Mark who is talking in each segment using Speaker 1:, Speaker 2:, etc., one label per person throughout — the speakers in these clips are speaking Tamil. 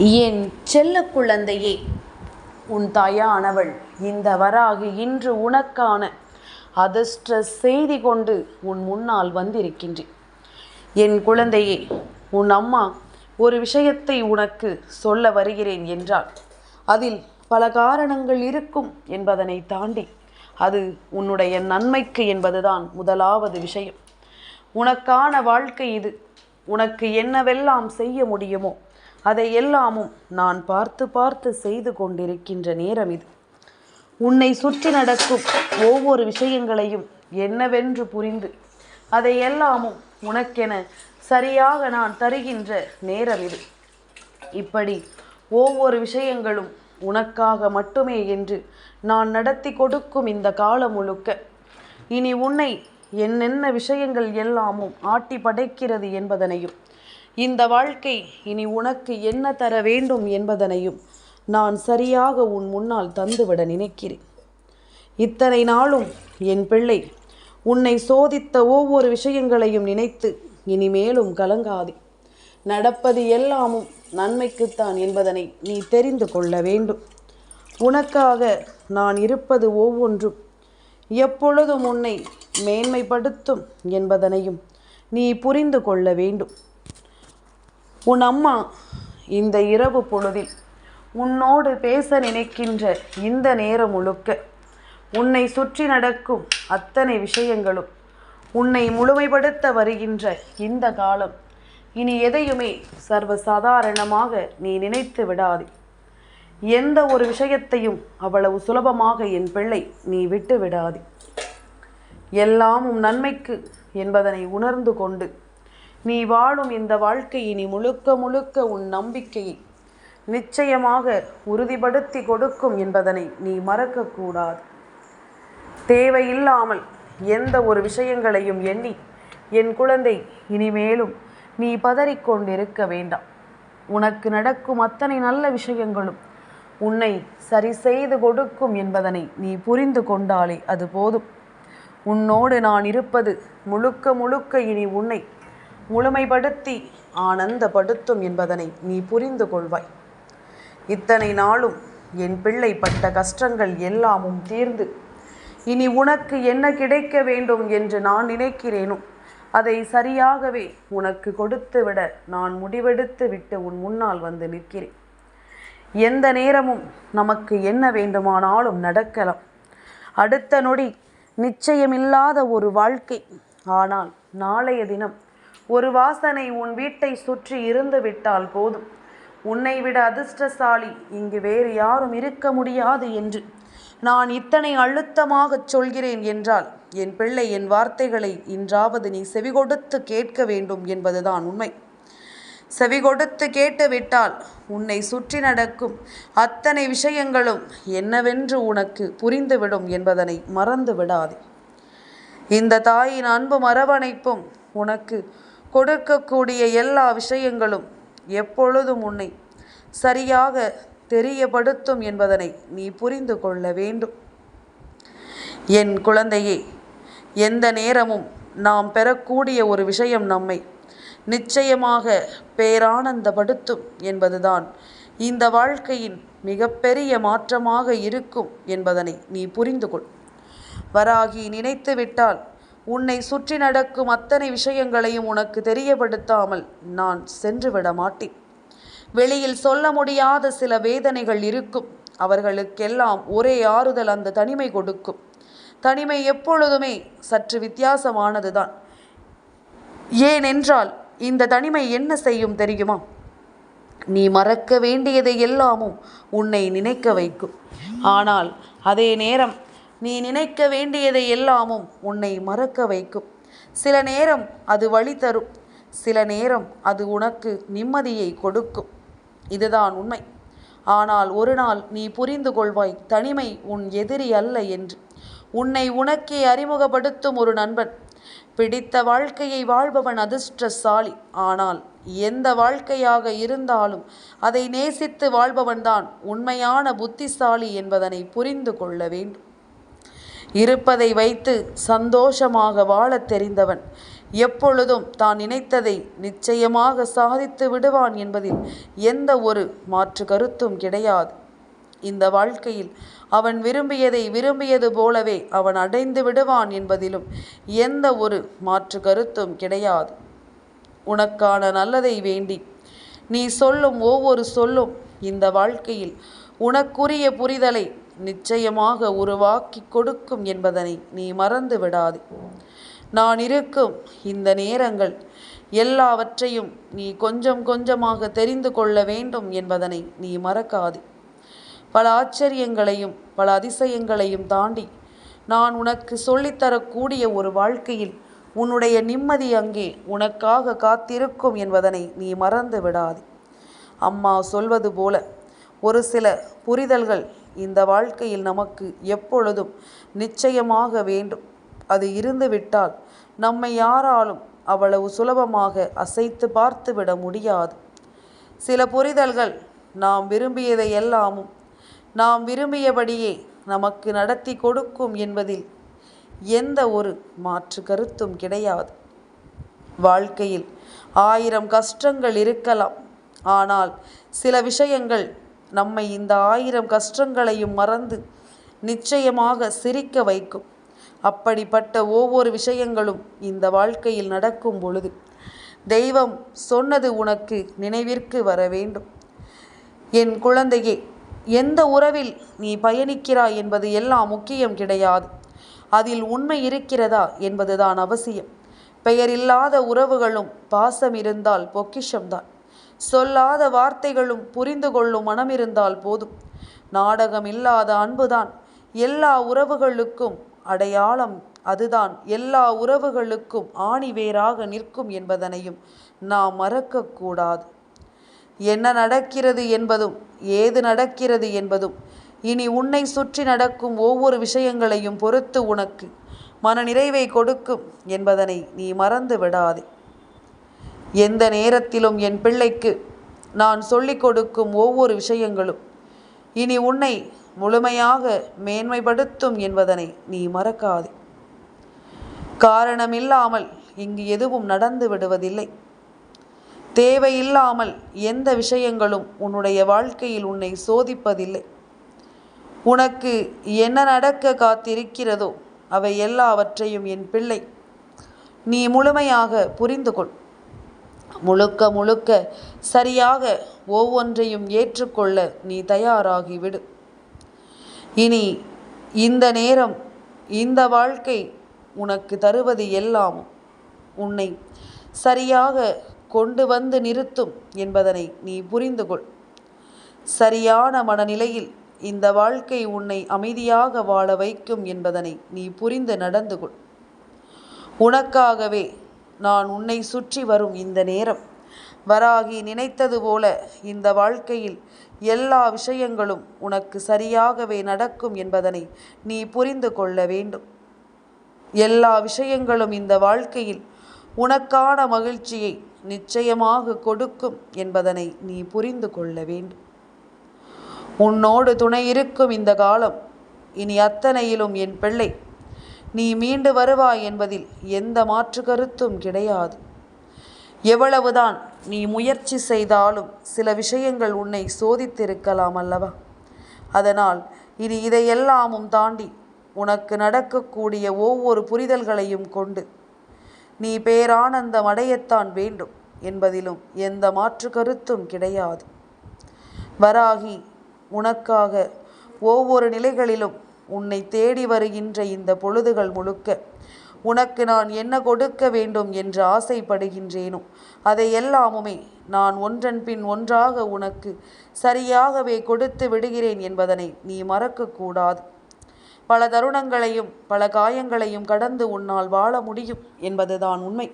Speaker 1: என் செல்ல குழந்தையே, உன் தாயானவள் இந்த வராகி இன்று உனக்கான அதிர்ஷ்ட செய்தி கொண்டு உன் முன்னால் வந்திருக்கின்றேன். என் குழந்தையே, உன் அம்மா ஒரு விஷயத்தை உனக்கு சொல்ல வருகிறேன் என்றால் அதில் பல காரணங்கள் இருக்கும் என்பதனை தாண்டி அது உன்னுடைய நன்மைக்கு என்பதுதான் முதலாவது விஷயம். உனக்கான வாழ்க்கை இது. உனக்கு என்னவெல்லாம் செய்ய முடியுமோ அதை எல்லாமும் நான் பார்த்து பார்த்து செய்து கொண்டிருக்கின்ற நேரம் இது. உன்னை சுற்றி நடக்கும் ஒவ்வொரு விஷயங்களையும் என்னவென்று புரிந்து அதை எல்லாமும் உனக்கென சரியாக நான் தருகின்ற நேரம் இது. இப்படி ஒவ்வொரு விஷயங்களும் உனக்காக மட்டுமே என்று நான் நடத்தி கொடுக்கும் இந்த காலம் முழுக்க இனி உன்னை என்னென்ன விஷயங்கள் எல்லாமும் ஆட்டி படைக்கிறது என்பதனையும் இந்த வாழ்க்கை இனி உனக்கு என்ன தர வேண்டும் என்பதனையும் நான் சரியாக உன் முன்னால் தந்துவிட நினைக்கிறேன். இத்தனை நாளும் என் பிள்ளை உன்னை சோதித்த ஒவ்வொரு விஷயங்களையும் நினைத்து இனிமேலும் கலங்காதே. நடப்பது எல்லாமும் நன்மைக்குத்தான் என்பதனை நீ தெரிந்து கொள்ள வேண்டும். உனக்காக நான் இருப்பது ஒவ்வொன்றும் எப்பொழுதும் உன்னை மேன்மைப்படுத்தும் என்பதனையும் நீ புரிந்து கொள்ள வேண்டும். உன் அம்மா இந்த இரவு பொழுதில் உன்னோடு பேச நினைக்கின்ற இந்த நேரம் முழுக்க உன்னை சுற்றி நடக்கும் அத்தனை விஷயங்களும் உன்னை முழுமைப்படுத்த வருகின்ற இந்த காலம் இனி எதையுமே சர்வசாதாரணமாக நீ நினைத்து விடாதே. எந்த ஒரு விஷயத்தையும் அவ்வளவு சுலபமாக என் பிள்ளை நீ விட்டு விடாதே. எல்லாமும் நன்மைக்கு என்பதனை உணர்ந்து கொண்டு நீ வாழும் இந்த வாழ்க்கை இனி முழுக்க முழுக்க உன் நம்பிக்கையை நிச்சயமாக உறுதிப்படுத்தி கொடுக்கும் என்பதனை நீ மறக்கக்கூடாது. தேவையில்லாமல் எந்த ஒரு விஷயங்களையும் எண்ணி என் குழந்தை இனிமேலும் நீ பதறிக்கொண்டிருக்க வேண்டாம். உனக்கு நடக்கும் அத்தனை நல்ல விஷயங்களும் உன்னை சரி செய்து கொடுக்கும் என்பதனை நீ புரிந்து கொண்டாலே அது போதும். உன்னோடு நான் இருப்பது முழுக்க முழுக்க இனி உன்னை முழுமைப்படுத்தி ஆனந்தப்படுத்தும் என்பதனை நீ புரிந்து கொள்வாய். இத்தனை நாளும் என் பிள்ளை பட்ட கஷ்டங்கள் எல்லாமும் தீர்ந்து இனி உனக்கு என்ன கிடைக்க வேண்டும் என்று நான் நினைக்கிறேனோ அதை சரியாகவே உனக்கு கொடுத்துவிட நான் முடிவெடுத்து விட்டு உன் முன்னால் வந்து நிற்கிறேன். எந்த நேரமும் நமக்கு என்ன வேண்டுமானாலும் நடக்கலாம். அடுத்த நொடி நிச்சயமில்லாத ஒரு வாழ்க்கை. ஆனால் நாளைய தினம் ஒரு வாசனை உன் வீட்டை சுற்றி இருந்து விட்டால் போதும். உன்னை விட அதிர்ஷ்டசாலி இங்கு வேறு யாரும் இருக்க முடியாது என்று நான் இத்தனை அழுத்தமாக சொல்கிறேன் என்றால் என் பிள்ளை, என் வார்த்தைகளை இன்றாவது நீ செவிகொடுத்து கேட்க வேண்டும் என்பதுதான் உண்மை. செவிகொடுத்து கேட்டுவிட்டால் உன்னை சுற்றி நடக்கும் அத்தனை விஷயங்களும் என்னவென்று உனக்கு புரிந்துவிடும் என்பதனை மறந்து விடாதே. இந்த தாயின் அன்பும் அரவணைப்பும் உனக்கு கொடுக்கக்கூடிய எல்லா விஷயங்களும் எப்பொழுதும் உன்னை சரியாக தெரியப்படுத்தும் என்பதனை நீ புரிந்து கொள்ள வேண்டும். என் குழந்தையே, எந்த நேரமும் நாம் பெறக்கூடிய ஒரு விஷயம் நம்மை நிச்சயமாக பேரானந்தப்படுத்தும் என்பதுதான் இந்த வாழ்க்கையின் மிகப்பெரிய மாற்றமாக இருக்கும் என்பதனை நீ புரிந்து கொள். வராகி நினைத்து விட்டால் உன்னை சுற்றி நடக்கும் அத்தனை விஷயங்களையும் உனக்கு தெரியப்படுத்தாமல் நான் சென்று விட மாட்டேன். வெளியில் சொல்ல முடியாத சில வேதனைகள் இருக்கும். அவர்களுக்கெல்லாம் ஒரே ஆறுதல் அந்த தனிமை கொடுக்கும். தனிமை எப்பொழுதுமே சற்று வித்தியாசமானதுதான். ஏனென்றால் இந்த தனிமை என்ன செய்யும் தெரியுமா? நீ மறக்க வேண்டியதை எல்லாமும் உன்னை நினைக்க வைக்கும். ஆனால் அதே நேரம் நீ நினைக்க வேண்டியதை எல்லாமும் உன்னை மறக்க வைக்கும். சில நேரம் அது வழி தரும், சில நேரம் அது உனக்கு நிம்மதியை கொடுக்கும். இதுதான் உண்மை. ஆனால் ஒரு நாள் நீ புரிந்து கொள்வாய், தனிமை உன் எதிரி அல்ல என்று. உன்னை உனக்கே அறிமுகப்படுத்தும் ஒரு நண்பன். பிடித்த வாழ்க்கையை வாழ்பவன் அதிர்ஷ்டசாலி. ஆனால் எந்த வாழ்க்கையாக இருந்தாலும் அதை நேசித்து வாழ்பவன்தான் உண்மையான புத்திசாலி என்பதனை புரிந்து கொள்ள வேண்டும். இருப்பதை வைத்து சந்தோஷமாக வாழத் தெரிந்தவன் எப்பொழுதும் தான் நினைத்ததை நிச்சயமாக சாதித்து விடுவான் என்பதில் எந்த ஒரு மாற்று கருத்தும் கிடையாது. இந்த வாழ்க்கையில் அவன் விரும்பியதை விரும்பியது போலவே அவன் அடைந்து விடுவான் என்பதிலும் எந்த ஒரு மாற்று கருத்தும் கிடையாது. உனக்கான நல்லதை வேண்டி நீ சொல்லும் ஒவ்வொரு சொல்லும் இந்த வாழ்க்கையில் உனக்குரிய புரிதலை நிச்சயமாக உருவாக்கி கொடுக்கும் என்பதனை நீ மறந்து விடாதே. நான் இருக்கும் இந்த நேரங்கள் எல்லாவற்றையும் நீ கொஞ்சம் கொஞ்சமாக தெரிந்து கொள்ள வேண்டும் என்பதனை நீ மறக்காதே. பல ஆச்சரியங்களையும் பல அதிசயங்களையும் தாண்டி நான் உனக்கு சொல்லித்தரக்கூடிய ஒரு வாழ்க்கையில் உன்னுடைய நிம்மதி அங்கே உனக்காக காத்திருக்கும் என்பதனை நீ மறந்து விடாதே. அம்மா சொல்வது போல ஒரு சில புரிதல்கள் இந்த வாழ்க்கையில் நமக்கு எப்பொழுதும் நிச்சயமாக வேண்டும். அது இருந்துவிட்டால் நம்மை யாராலும் அவ்வளவு சுலபமாக அசைத்து பார்த்துவிட முடியாது. சில புரிதல்கள் நாம் விரும்பியதை எல்லாமும் நாம் விரும்பியபடியே நமக்கு நடத்தி கொடுக்கும் என்பதில் எந்த ஒரு மாற்று கருத்தும் கிடையாது. வாழ்க்கையில் 1000 கஷ்டங்கள் இருக்கலாம். ஆனால் சில விஷயங்கள் நம்மை இந்த 1000 கஷ்டங்களையும் மறந்து நிச்சயமாக சிரிக்க வைக்கும். அப்படிப்பட்ட ஒவ்வொரு விஷயங்களும் இந்த வாழ்க்கையில் நடக்கும் பொழுது தெய்வம் சொன்னது உனக்கு நினைவிற்கு வர வேண்டும். என் குழந்தையே, எந்த உறவில் நீ பயணிக்கிறாய் என்பது எல்லாம் முக்கியம் கிடையாது. அதில் உண்மை இருக்கிறதா என்பதுதான் அவசியம். பெயரில்லாத உறவுகளும் பாசம் இருந்தால் பொக்கிஷம்தான். சொல்லாத வார்த்தைகளும் புரிந்து கொள்ளும் மனம் இருந்தால் போதும். நாடகம் இல்லாத அன்புதான் எல்லா உறவுகளுக்கும் அடையாளம். அதுதான் எல்லா உறவுகளுக்கும் ஆணிவேராக நிற்கும் என்பதனையும் நாம் மறக்கக்கூடாது. என்ன நடக்கிறது என்பதும் ஏது நடக்கிறது என்பதும் இனி உன்னை சுற்றி நடக்கும் ஒவ்வொரு விஷயங்களையும் பொறுத்து உனக்கு மனநிறைவை கொடுக்கும் என்பதனை நீ மறந்து விடாதே. எந்த நேரத்திலும் என் பிள்ளைக்கு நான் சொல்லிக் கொடுக்கும் ஒவ்வொரு விஷயங்களும் இனி உன்னை முழுமையாக மேன்மைப்படுத்தும் என்பதனை நீ மறக்காதே. காரணமில்லாமல் இங்கு எதுவும் நடந்து விடுவதில்லை. தேவையில்லாமல் எந்த விஷயங்களும் உன்னுடைய வாழ்க்கையில் உன்னை சோதிப்பதில்லை. உனக்கு என்ன நடக்க காத்திருக்கிறதோ அவை எல்லாவற்றையும் என் பிள்ளை நீ முழுமையாக புரிந்து கொள். முழுக்க முழுக்க சரியாக ஒவ்வொன்றையும் ஏற்றுக்கொள்ள நீ தயாராகிவிடு. இனி இந்த நேரம் இந்த வாழ்க்கை உனக்கு தருவது எல்லாமும் உன்னை சரியாக கொண்டு வந்து நிறுத்தும் என்பதனை நீ புரிந்து கொள். சரியான மனநிலையில் இந்த வாழ்க்கை உன்னை அமைதியாக வாழ வைக்கும் என்பதனை நீ புரிந்து நடந்து கொள். உனக்காகவே நான் உன்னை சுற்றி வரும் இந்த நேரம் வராகி நினைத்தது போல இந்த வாழ்க்கையில் எல்லா விஷயங்களும் உனக்கு சரியாகவே நடக்கும் என்பதனை நீ புரிந்து கொள்ள வேண்டும். எல்லா விஷயங்களும் இந்த வாழ்க்கையில் உனக்கான மகிழ்ச்சியை நிச்சயமாக கொடுக்கும் என்பதனை நீ புரிந்து கொள்ள வேண்டும். உன்னோடு துணை இருக்கும் இந்த காலம் இனி அத்தனையிலும் என் பிள்ளை நீ மீண்டு வருவாய் என்பதில் எந்த மாற்று கருத்தும் கிடையாது. எவ்வளவுதான் நீ முயற்சி செய்தாலும் சில விஷயங்கள் உன்னை சோதித்திருக்கலாம் அல்லவா? அதனால் இனி இதையெல்லாமும் தாண்டி உனக்கு நடக்கக்கூடிய ஒவ்வொரு புரிதல்களையும் கொண்டு நீ பேரானந்தம் அடையத்தான் வேண்டும் என்பதிலும் எந்த மாற்று கருத்தும் கிடையாது. வராகி உனக்காக ஒவ்வொரு நிலைகளிலும் உன்னை தேடி வருகின்ற இந்த பொழுதுகள் முழுக்க உனக்கு நான் என்ன கொடுக்க வேண்டும் என்று ஆசைப்படுகின்றேனோ அதை எல்லாமுமே நான் ஒன்றன் பின் ஒன்றாக உனக்கு சரியாகவே கொடுத்து விடுகிறேன் என்பதனை நீ மறக்கக்கூடாது. பல தருணங்களையும் பல காயங்களையும் கடந்து உன்னால் வாழ முடியும் என்பதுதான் உண்மை.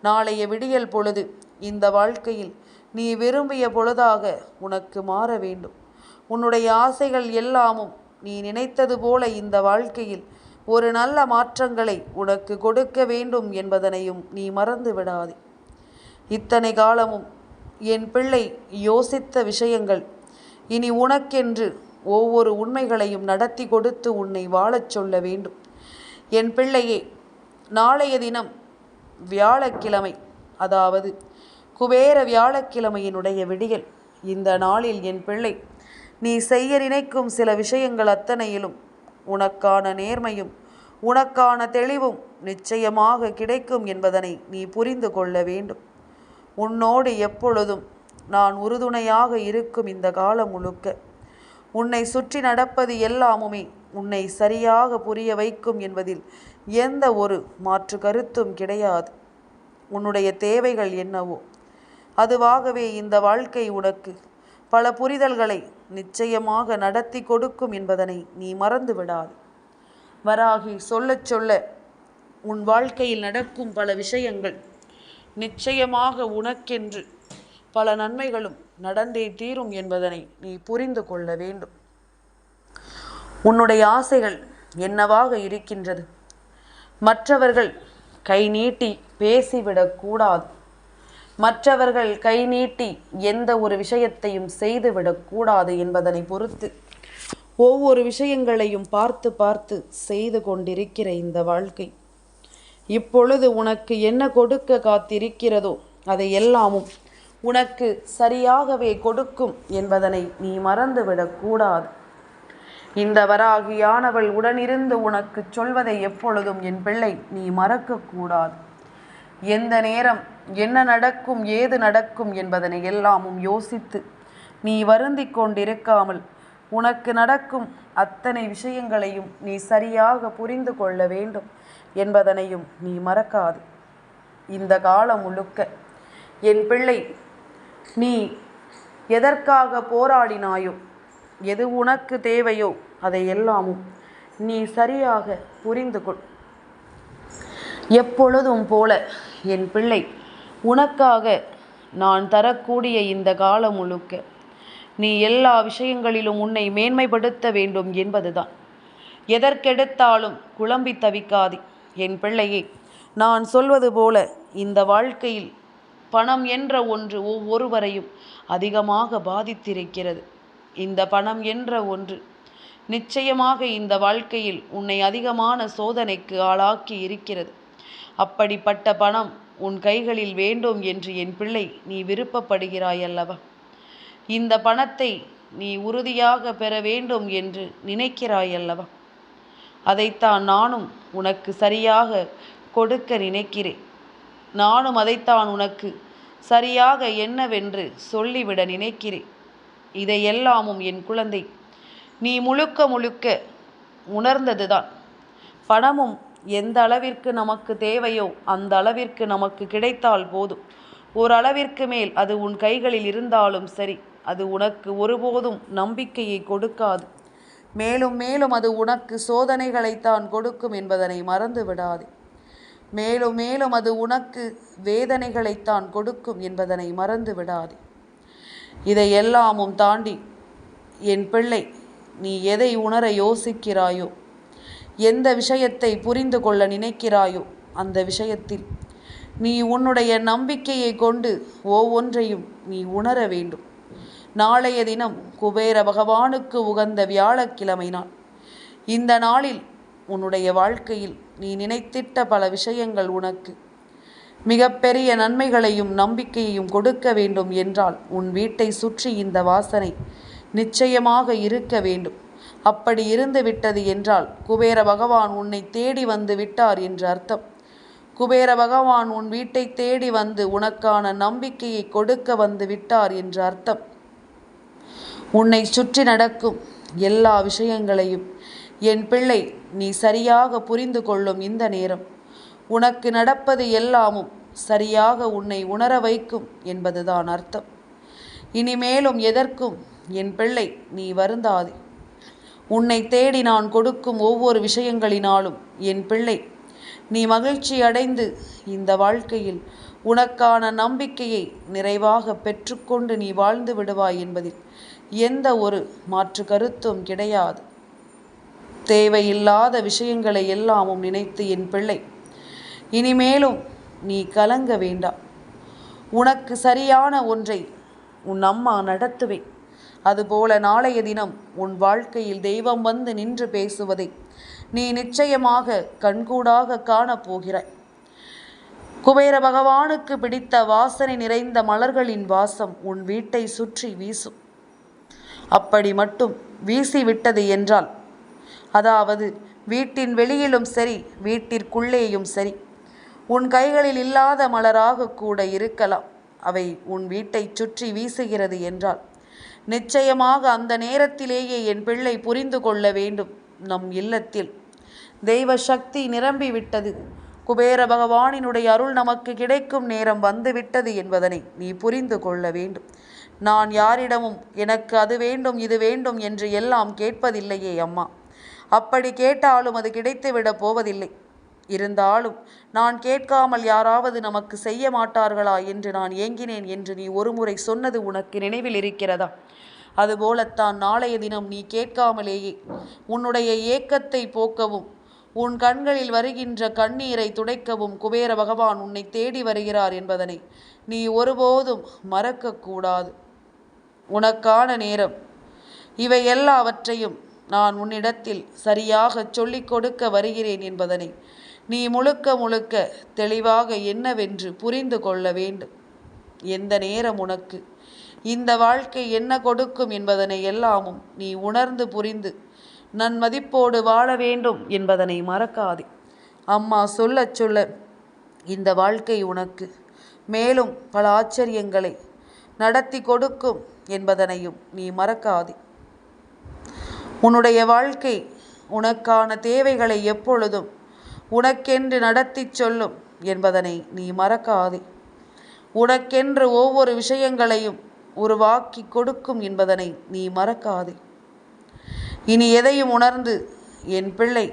Speaker 1: நாளைய விடியல் பொழுது இந்த வாழ்க்கையில் நீ விரும்பிய பொழுதாக உனக்கு மாற வேண்டும். உன்னுடைய ஆசைகள் எல்லாமும் நீ நினைத்தது போல இந்த வாழ்க்கையில் ஒரு நல்ல மாற்றங்களை உனக்கு கொடுக்க வேண்டும் என்பதனையும் நீ மறந்து விடாதே. இத்தனை காலமும் என் பிள்ளை யோசித்த விஷயங்கள் இனி உனக்கென்று ஒவ்வொரு உண்மைகளையும் நடத்தி கொடுத்து உன்னை வாழச் சொல்ல வேண்டும். என் பிள்ளையே, நாளைய தினம் வியாழக்கிழமை, அதாவது குபேர வியாழக்கிழமையினுடைய விடியல். இந்த நாளில் என் பிள்ளை, நீ செய்ய நினைக்கும் சில விஷயங்கள் அத்தனையிலும் உனக்கான நேர்மையும் உனக்கான தெளிவும் நிச்சயமாக கிடைக்கும் என்பதனை நீ புரிந்து கொள்ள வேண்டும். உன்னோடு எப்பொழுதும் நான் உறுதுணையாக இருக்கும் இந்த காலம் முழுக்க உன்னை சுற்றி நடப்பது எல்லாமுமே உன்னை சரியாக புரிய வைக்கும் என்பதில் எந்த ஒரு மாற்று கருத்தும் கிடையாது. உன்னுடைய தேவைகள் என்னவோ அதுவாகவே இந்த வாழ்க்கை உனக்கு பல புரிதல்களை நிச்சயமாக நடத்தி கொடுக்கும் என்பதனை நீ மறந்து விடாது. வராகி சொல்ல சொல்ல உன் வாழ்க்கையில் நடக்கும் பல விஷயங்கள் நிச்சயமாக உனக்கென்று பல நன்மைகளும் நடந்தே தீரும் என்பதனை நீ புரிந்து கொள்ள வேண்டும். உன்னுடைய ஆசைகள் என்னவாக இருக்கின்றது? மற்றவர்கள் கை நீட்டி பேசிவிடக்கூடாது. மற்றவர்கள் கை நீட்டி எந்த ஒரு விஷயத்தையும் செய்துவிடக்கூடாது என்பதனை பொறுத்து ஒவ்வொரு விஷயங்களையும் பார்த்து பார்த்து செய்து கொண்டிருக்கிற இந்த வாழ்க்கை இப்பொழுது உனக்கு என்ன கொடுக்க காத்திருக்கிறதோ அதை எல்லாமும் உனக்கு சரியாகவே கொடுக்கும் என்பதனை நீ மறந்துவிடக்கூடாது. இந்த வராகியானவள் உடனிருந்து உனக்கு சொல்வதை எப்பொழுதும் என் பிள்ளை நீ மறக்கக்கூடாது. எந்த நேரம் என்ன நடக்கும் ஏது நடக்கும் என்பதனை எல்லாமும் யோசித்து நீ வருந்தி கொண்டிருக்காமல் உனக்கு நடக்கும் அத்தனை விஷயங்களையும் நீ சரியாக புரிந்து கொள்ள வேண்டும் என்பதனையும் நீ மறக்காது. இந்த காலம் முழுக்க என் பிள்ளை, நீ எதற்காக போராடினாயோ, எது உனக்கு தேவையோ அதை எல்லாமும் நீ சரியாக புரிந்து கொள். எப்பொழுதும் போல என் பிள்ளை, உனக்காக நான் தரக்கூடிய இந்த காலம் முழுக்க நீ எல்லா விஷயங்களிலும் உன்னை மேன்மைப்படுத்த வேண்டும் என்பதுதான். எதற்கெடுத்தாலும் குழம்பி தவிக்காதே என் பிள்ளையே. நான் சொல்வது போல இந்த வாழ்க்கையில் பணம் என்ற ஒன்று ஒவ்வொருவரையும் அதிகமாக பாதித்திருக்கிறது. இந்த பணம் என்ற ஒன்று நிச்சயமாக இந்த வாழ்க்கையில் உன்னை அதிகமான சோதனைக்கு ஆளாக்கி இருக்கிறது. அப்படிப்பட்ட பணம் உன் கைகளில் வேண்டும் என்று என் பிள்ளை நீ விருப்பப்படுகிறாய் அல்லவா? இந்த பணத்தை நீ உறுதியாக பெற வேண்டும் என்று நினைக்கிறாய் அல்லவா? அதைத்தான் நானும் உனக்கு சரியாக கொடுக்க நினைக்கிறேன். நானும் அதைத்தான் உனக்கு சரியாக என்னவென்று சொல்லிவிட நினைக்கிறேன். இதையெல்லாமும் என் குழந்தை நீ முழுக்க முழுக்க உணர்ந்ததுதான். பணமும் எந்த அளவிற்கு நமக்கு தேவையோ அந்த அளவிற்கு நமக்கு கிடைத்தால் போதும். ஓரளவிற்கு மேல் அது உன் கைகளில் இருந்தாலும் சரி, அது உனக்கு ஒருபோதும் நம்பிக்கையை கொடுக்காது. மேலும் மேலும் அது உனக்கு சோதனைகளைத்தான் கொடுக்கும் என்பதனை மறந்து விடாதே. மேலும் மேலும் அது உனக்கு வேதனைகளைத்தான் கொடுக்கும் என்பதனை மறந்து விடாதே. இதையெல்லாமும் தாண்டி என் பிள்ளை, நீ எதை உணர யோசிக்கிறாயோ, எந்த விஷயத்தை புரிந்து கொள்ள நினைக்கிறாயோ அந்த விஷயத்தில் நீ உன்னுடைய நம்பிக்கையை கொண்டு ஒவ்வொன்றையும் நீ உணர வேண்டும். நாளைய தினம் குபேர பகவானுக்கு உகந்த வியாழக்கிழமை நாள். இந்த நாளில் உன்னுடைய வாழ்க்கையில் நீ நினைத்திட்ட பல விஷயங்கள் உனக்கு மிகப்பெரிய நன்மைகளையும் நம்பிக்கையையும் கொடுக்க வேண்டும் என்றால் உன் வீட்டை சுற்றி இந்த வாசனை நிச்சயமாக இருக்க வேண்டும். அப்படி இருந்து விட்டது என்றால் குபேர பகவான் உன்னை தேடி வந்து விட்டார் என்று அர்த்தம். குபேர பகவான் உன் வீட்டை தேடி வந்து உனக்கான நம்பிக்கையை கொடுக்க வந்து விட்டார் என்று அர்த்தம். உன்னை சுற்றி நடக்கும் எல்லா விஷயங்களையும் என் பிள்ளை நீ சரியாக புரிந்து கொள்ளும் இந்த நேரம் உனக்கு நடப்பது எல்லாமும் சரியாக உன்னை உணர வைக்கும் என்பதுதான் அர்த்தம். இனிமேலும் எதற்கும் என் பிள்ளை நீ வருந்தாதே. உன்னை தேடி நான் கொடுக்கும் ஒவ்வொரு விஷயங்களினாலும் என் பிள்ளை நீ மகிழ்ச்சி அடைந்து இந்த வாழ்க்கையில் உனக்கான நம்பிக்கையை நிறைவாக பெற்றுக்கொண்டு நீ வாழ்ந்து விடுவாய் என்பதில் எந்த ஒரு மாற்று கருத்தும் கிடையாது. தேவையில்லாத விஷயங்களை எல்லாமும் நினைத்து என் பிள்ளை இனிமேலும் நீ கலங்க வேண்டாம். உனக்கு சரியான ஒன்றை உன் அம்மா நடத்துவேன். அதுபோல நாளைய தினம் உன் வாழ்க்கையில் தெய்வம் வந்து நின்று பேசுவதை நீ நிச்சயமாக கண்கூடாக காணப்போகிறாய். குபேர பகவானுக்கு பிடித்த வாசனை நிறைந்த மலர்களின் வாசம் உன் வீட்டை சுற்றி வீசும். அப்படி மட்டும் வீசிவிட்டது என்றால், அதாவது வீட்டின் வெளியிலும் சரி வீட்டிற்குள்ளேயும் சரி, உன் கைகளில் இல்லாத மலராக கூட இருக்கலாம், அவை உன் வீட்டை சுற்றி வீசுகிறது என்றால், நிச்சயமாக அந்த நேரத்திலேயே என் பிள்ளை புரிந்து கொள்ள வேண்டும், நம் இல்லத்தில் தெய்வ சக்தி நிரம்பிவிட்டது, குபேர பகவானினுடைய அருள் நமக்கு கிடைக்கும் நேரம் வந்துவிட்டது என்பதனை நீ புரிந்து கொள்ள வேண்டும். நான் யாரிடமும் எனக்கு அது வேண்டும் இது வேண்டும் என்று எல்லாம் கேட்பதில்லையே அம்மா. அப்படி கேட்டாலும் அது கிடைத்துவிடப் போவதில்லை. இருந்தாலும் நான் கேட்காமல் யாராவது நமக்கு செய்ய மாட்டார்களா என்று நான் ஏங்கினேன் என்று நீ ஒருமுறை சொன்னது உனக்கு நினைவில் இருக்கிறதா? அதுபோலத்தான் நாளைய தினம் நீ கேட்காமலேயே உன்னுடைய ஏக்கத்தை போக்கவும் உன் கண்களில் வருகின்ற கண்ணீரை துடைக்கவும் குபேர பகவான் உன்னை தேடி வருகிறார் என்பதனை நீ ஒருபோதும் மறக்கக்கூடாது. உனக்கான நேரம் இவை எல்லாவற்றையும் நான் உன்னிடத்தில் சரியாக சொல்லிக் கொடுக்க வருகிறேன் என்பதனை நீ முழுக்க முழுக்க தெளிவாக என்னவென்று புரிந்து கொள்ள வேண்டும். எந்த நேரம் உனக்கு இந்த வாழ்க்கை என்ன கொடுக்கும் என்பதனை எல்லாமும் நீ உணர்ந்து புரிந்து நன்மதிப்போடு வாழ வேண்டும் என்பதனை மறக்காதே. அம்மா சொல்ல சொல்ல இந்த வாழ்க்கை உனக்கு மேலும் பல ஆச்சரியங்களை நடத்தி கொடுக்கும் என்பதனையும் நீ மறக்காதே. உன்னுடைய வாழ்க்கை உனக்கான தேவைகளை எப்பொழுதும் உனக்கென்று நடத்தி சொல்லும் என்பதனை நீ மறக்காதே. உனக்கென்று ஒவ்வொரு விஷயங்களையும் உருவாக்கி கொடுக்கும் என்பதனை நீ மறக்காதே. இனி எதையும் உணர்ந்து என் பிள்ளை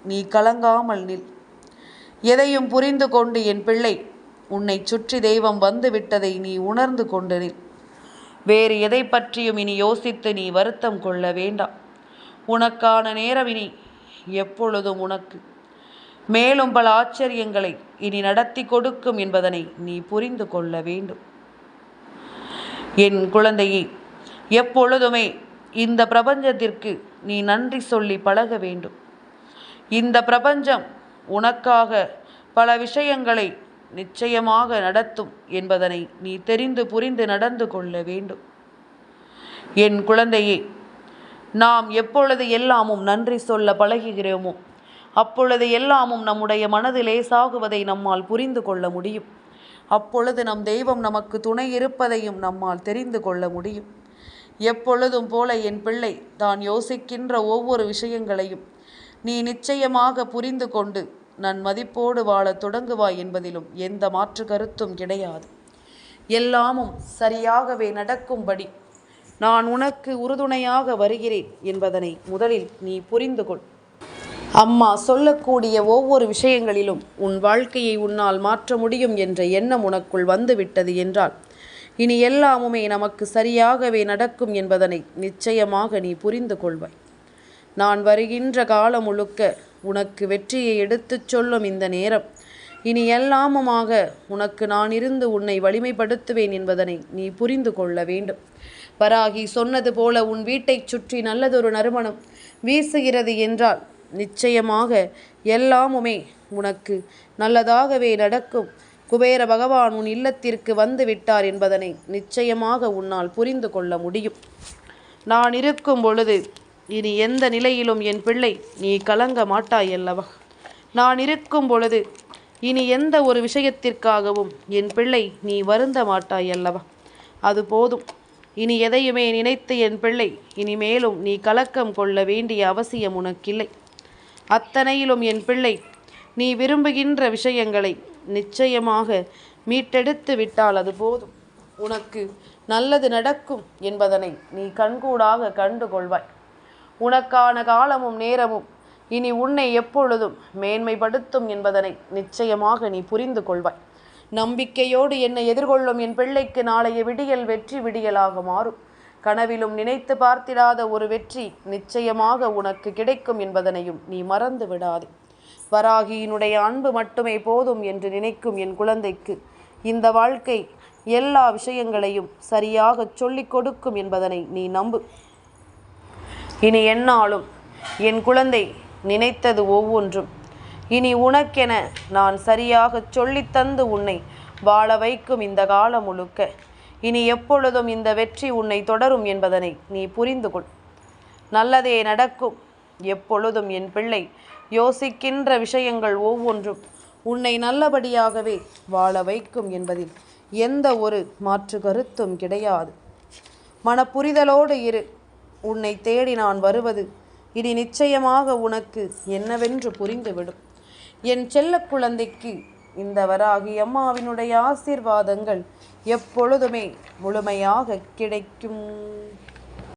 Speaker 1: நீ கலங்காமல் நில். எதையும் புரிந்து கொண்டு என் பிள்ளை உன்னை சுற்றி தெய்வம் வந்து விட்டதை நீ உணர்ந்து கொண்டு நில். வேறு எதை பற்றியும் இனி யோசித்து நீ வருத்தம் கொள்ள வேண்டாம். உனக்கான நேரம் இனி எப்பொழுதும் உனக்கு மேலும் பல ஆச்சரியங்களை இனி நடத்தி கொடுக்கும் என்பதனை நீ புரிந்து கொள்ள வேண்டும். என் குழந்தையே, எப்பொழுதுமே இந்த பிரபஞ்சத்திற்கு நீ நன்றி சொல்லி பழக வேண்டும். இந்த பிரபஞ்சம் உனக்காக பல விஷயங்களை நிச்சயமாக நடத்தும் என்பதனை நீ தெரிந்து புரிந்து நடந்து கொள்ள வேண்டும். என் குழந்தையே, நாம் எப்பொழுது எல்லாமும் நன்றி சொல்ல பழகுகிறோமோ அப்பொழுது எல்லாமும் நம்முடைய மனது லேசாகுவதை நம்மால் புரிந்து கொள்ள முடியும். அப்பொழுது நம் தெய்வம் நமக்கு துணை இருப்பதையும் நம்மால் தெரிந்து கொள்ள முடியும். எப்பொழுதும் போல என் பிள்ளை தான் யோசிக்கின்ற ஒவ்வொரு விஷயங்களையும் நீ நிச்சயமாக புரிந்து கொண்டு நன்மதிப்போடு வாழ தொடங்குவாய் என்பதிலும் எந்த மாற்று கருத்தும் கிடையாது. எல்லாமும் சரியாகவே நடக்கும்படி நான் உனக்கு உறுதுணையாக வருகிறேன் என்பதனை முதலில் நீ புரிந்து கொள். அம்மா சொல்லக்கூடிய ஒவ்வொரு விஷயங்களிலும் உன் வாழ்க்கையை உன்னால் மாற்ற முடியும் என்ற எண்ணம் உனக்குள் வந்துவிட்டது என்றால் இனி எல்லாமுமே நமக்கு சரியாகவே நடக்கும் என்பதனை நிச்சயமாக நீ புரிந்து கொள்வாய். நான் வருகின்ற காலம் முழுக்க உனக்கு வெற்றியை எடுத்துச் சொல்லும் இந்த நேரம் இனி எல்லாமுமாக உனக்கு நான் இருந்து உன்னை வலிமைப்படுத்துவேன் என்பதனை நீ புரிந்து கொள்ள வேண்டும். வராகி சொன்னது போல உன் வீட்டைச் சுற்றி நல்லதொரு நறுமணம் வீசுகிறது என்றால் நிச்சயமாக எல்லாமுமே உனக்கு நல்லதாகவே நடக்கும். குபேர பகவான் உன் இல்லத்திற்கு வந்து விட்டார் என்பதனை நிச்சயமாக உன்னால் புரிந்து கொள்ள முடியும். நான் இருக்கும் பொழுது இனி எந்த நிலையிலும் என் பிள்ளை நீ கலங்க மாட்டாய் அல்லவா? நான் இருக்கும் பொழுது இனி எந்த ஒரு விஷயத்திற்காகவும் என் பிள்ளை நீ வருந்த மாட்டாய் அல்லவா? அது போதும். இனி எதையுமே நினைத்து என் பிள்ளை இனிமேலும் நீ கலக்கம் கொள்ள வேண்டிய அவசியம் உனக்கில்லை. அத்தனையிலும் என் பிள்ளை நீ விரும்புகின்ற விஷயங்களை நிச்சயமாக மீட்டெடுத்து விட்டால் அது போதும். உனக்கு நல்லது நடக்கும் என்பதனை நீ கண்கூடாக கண்டு கொள்வாய். உனக்கான காலமும் நேரமும் இனி உன்னை எப்பொழுதும் மேன்மைப்படுத்தும் என்பதனை நிச்சயமாக நீ புரிந்து கொள்வாய். நம்பிக்கையோடு என்னை எதிர்கொள்ளும் என் பிள்ளைக்கு நாளைய விடியல் வெற்றி விடியலாக மாறும். கனவிலும் நினைத்து பார்த்திடாத ஒரு வெற்றி நிச்சயமாக உனக்கு கிடைக்கும் என்பதனையும் நீ மறந்து விடாதே. வராகியினுடைய அன்பு மட்டுமே போதும் என்று நினைக்கும் என் குழந்தைக்கு இந்த வாழ்க்கை எல்லா விஷயங்களையும் சரியாக சொல்லிக் கொடுக்கும் என்பதனை நீ நம்பு. இனி என்னாலும் என் குழந்தை நினைத்தது ஒவ்வொன்றும் இனி உனக்கென நான் சரியாகச் சொல்லித்தந்து உன்னை வாழ வைக்கும் இந்த காலம் முழுக்க இனி எப்பொழுதும் இந்த வெற்றி உன்னை தொடரும் என்பதனை நீ புரிந்து கொள். நல்லதே நடக்கும். எப்பொழுதும் என் பிள்ளை யோசிக்கின்ற விஷயங்கள் ஒவ்வொன்றும் உன்னை நல்லபடியாகவே வாழ வைக்கும் என்பதில் எந்த ஒரு மாற்று கருத்தும் கிடையாது. மனப்புரிதலோடு இரு. உன்னை தேடி நான் வருவது இனி நிச்சயமாக உனக்கு என்னவென்று புரிந்துவிடும். என் செல்ல குழந்தைக்கு இந்த வராகி அம்மாவினுடைய ஆசீர்வாதங்கள் எப்பொழுதுமே முழுமையாக கிடைக்கும்.